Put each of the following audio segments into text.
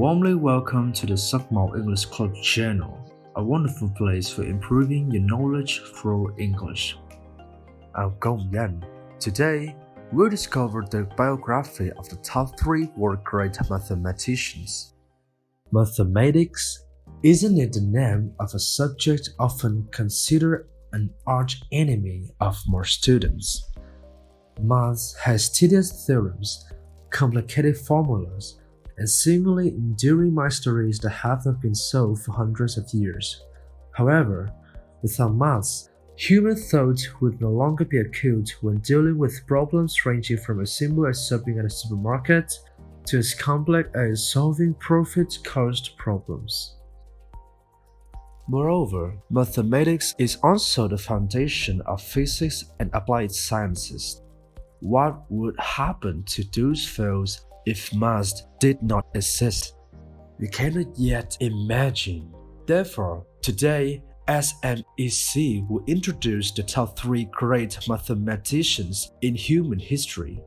warmly welcome to the Sakmal English Club channel, a wonderful place for improving your knowledge through English. I'm Gong Yan. Today, we'll discover the biography of the top 3 world great mathematicians. Mathematics, isn't it the name of a subject often considered an arch enemy of most students? Math has tedious theorems, complicated formulas, and seemingly enduring mysteries that have not been solved for hundreds of years. However, without maths, human thought would no longer be acute when dealing with problems ranging from as simple as shopping at a supermarket to as complex as solving profit-cost problems. Moreover, mathematics is also the foundation of physics and applied sciences. What would happen to those fields if maths did not exist? We cannot yet imagine. Therefore, today, SMEC will introduce the top 3 great mathematicians in human history.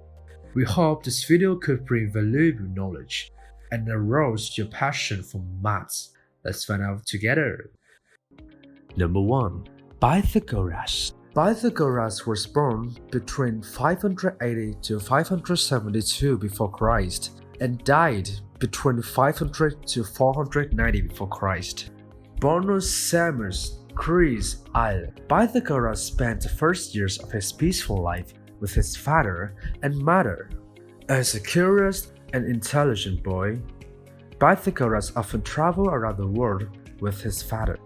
We hope this video could bring valuable knowledge and arouse your passion for maths. Let's find out together. Number 1. Pythagoras. Pythagoras was born between 580 to 572 before Christ and died between 500 to 490 before Christ. Born on Samos, Greece Island, Pythagoras spent the first years of his peaceful life with his father and mother. As a curious and intelligent boy, Pythagoras often traveled around the world with his father.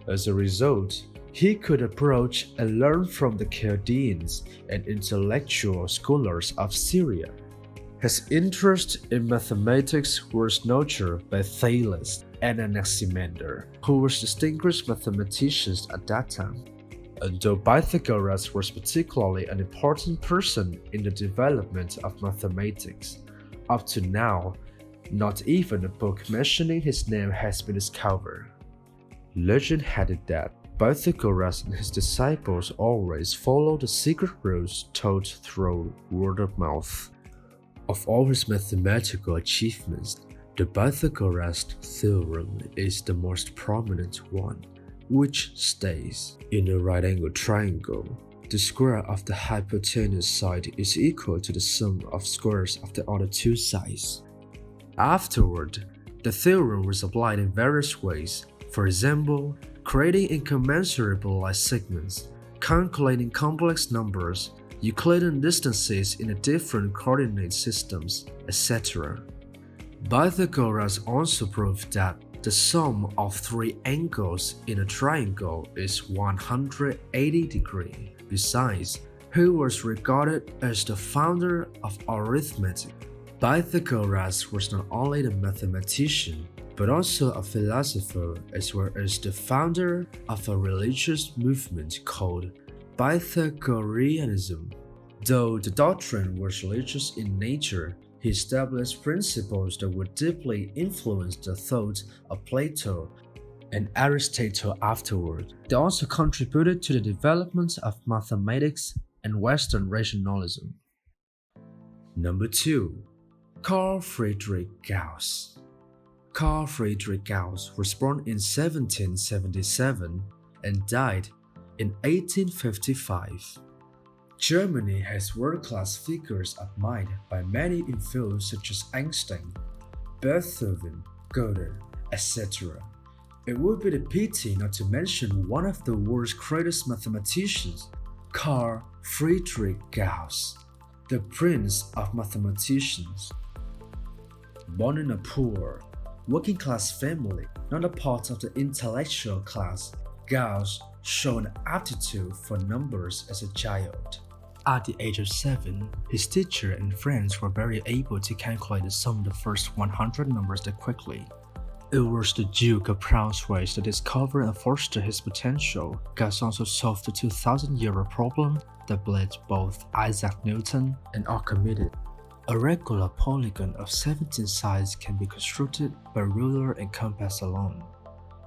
As a result, he could approach and learn from the Chaldeans and intellectual scholars of Syria. His interest in mathematics was nurtured by Thales and Anaximander, who were distinguished mathematicians at that time. Although Pythagoras was particularly an important person in the development of mathematics, up to now, not even a book mentioning his name has been discovered. Legend had it that Pythagoras and his disciples always followed the secret rules taught through word of mouth. Of all his mathematical achievements, the Pythagoras theorem is the most prominent one, which states, in a right-angled triangle, the square of the hypotenuse side is equal to the sum of squares of the other 2 sides. Afterward, the theorem was applied in various ways, for example, creating incommensurable line segments, calculating complex numbers, Euclidean distances in the different coordinate systems, etc. Pythagoras also proved that the sum of 3 angles in a triangle is 180 degrees. Besides, he was regarded as the founder of arithmetic. Pythagoras was not only a mathematician, but also a philosopher as well as the founder of a religious movement called Pythagoreanism. Though the doctrine was religious in nature, he established principles that would deeply influence the thought of Plato and Aristotle afterward. They also contributed to the development of mathematics and Western rationalism. Number 2. Carl Friedrich Gauss. Carl Friedrich Gauss was born in 1777 and died in 1855. Germany has world-class figures admired by many in fields such as Einstein, Beethoven, Goethe, etc. It would be a pity not to mention one of the world's greatest mathematicians, Carl Friedrich Gauss, the prince of mathematicians. Born in a poor, working-class family, not a part of the intellectual class, Gauss showed an aptitude for numbers as a child. At the age of 7, his teacher and friends were very able to calculate the sum of the first 100 numbers that quickly. It was the Duke of Braunschweig that discovered and fostered his potential. Gauss also solved the 2,000-year-old problem that bled both Isaac Newton and Archimedes. A regular polygon of 17 sides can be constructed by ruler and compass alone.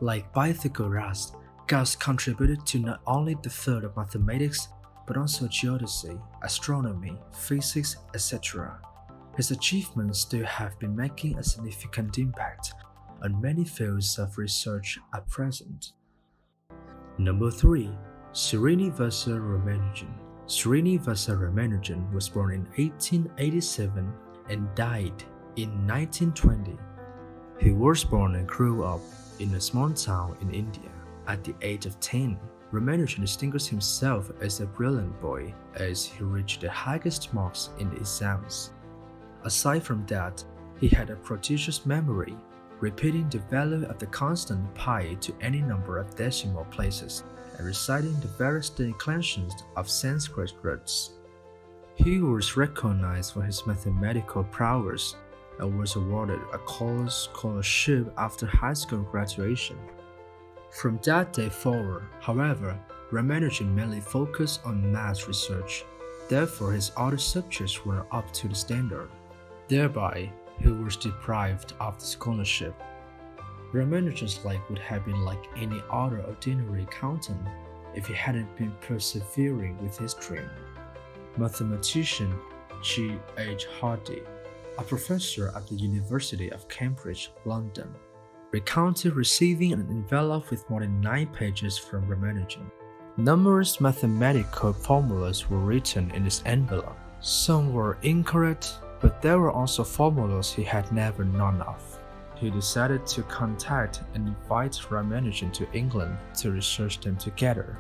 Like Pythagoras, Gauss contributed to not only the field of mathematics, but also geodesy, astronomy, physics, etc. his achievements still have been making a significant impact on many fields of research at present. Number 3. Srinivasa Ramanujan. Srinivasa Ramanujan was born in 1887 and died in 1920. He was born and grew up in a small town in India. At the age of 10, Ramanujan distinguished himself as a brilliant boy as he reached the highest marks in the exams. Aside from that, he had a prodigious memory, repeating the value of the constant pi to any number of decimal places and reciting the various declensions of Sanskrit words. He was recognized for his mathematical prowess and was awarded a college scholarship after high school graduation. From that day forward, however, Ramanujan mainly focused on math research, therefore his other subjects were up to the standard. Thereby, he was deprived of the scholarship. Ramanujan's life would have been like any other ordinary accountant if he hadn't been persevering with his dream. Mathematician G. H. Hardy, a professor at the University of Cambridge, London, recounted receiving an envelope with more than 9 pages from Ramanujan. Numerous mathematical formulas were written in this envelope. Some were incorrect, but there were also formulas he had never known of. He decided to contact and invite Ramanujan to England to research them together.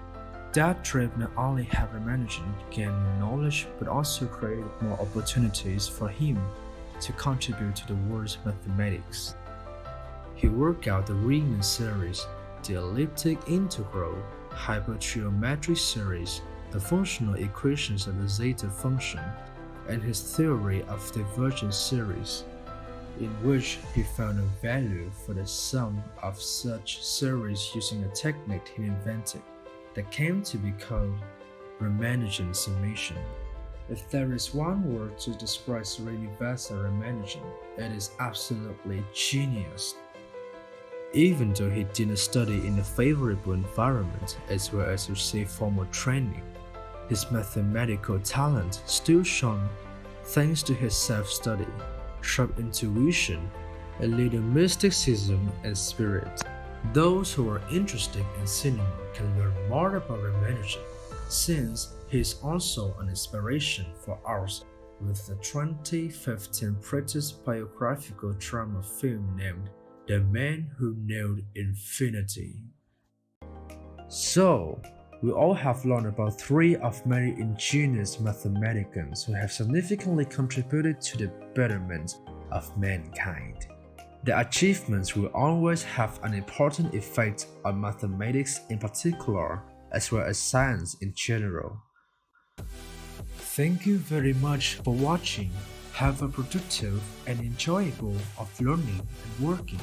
That trip not only helped Ramanujan gain more knowledge but also created more opportunities for him to contribute to the world's mathematics. He worked out the Riemann series, the elliptic integral, hypergeometric series, the functional equations of the zeta function, and his theory of divergence series, in which he found a value for the sum of such series using a technique he invented that came to be called Ramanujan summation. If there is one word to describe Srinivasa Ramanujan, it is absolutely genius. Even though he didn't study in a favorable environment as well as receive formal training, his mathematical talent still shone thanks to his self-study, sharp intuition, a little mysticism and spirit. Those who are interested in cinema can learn more about Ramanujan, since he is also an inspiration for ours with the 2015 British biographical drama film named The Man Who Nailed Infinity. So, we all have learned about 3 of many ingenious mathematicians who have significantly contributed to the betterment of mankind. Their achievements will always have an important effect on mathematics in particular, as well as science in general. Thank you very much for watching. Have a productive and enjoyable of learning and working.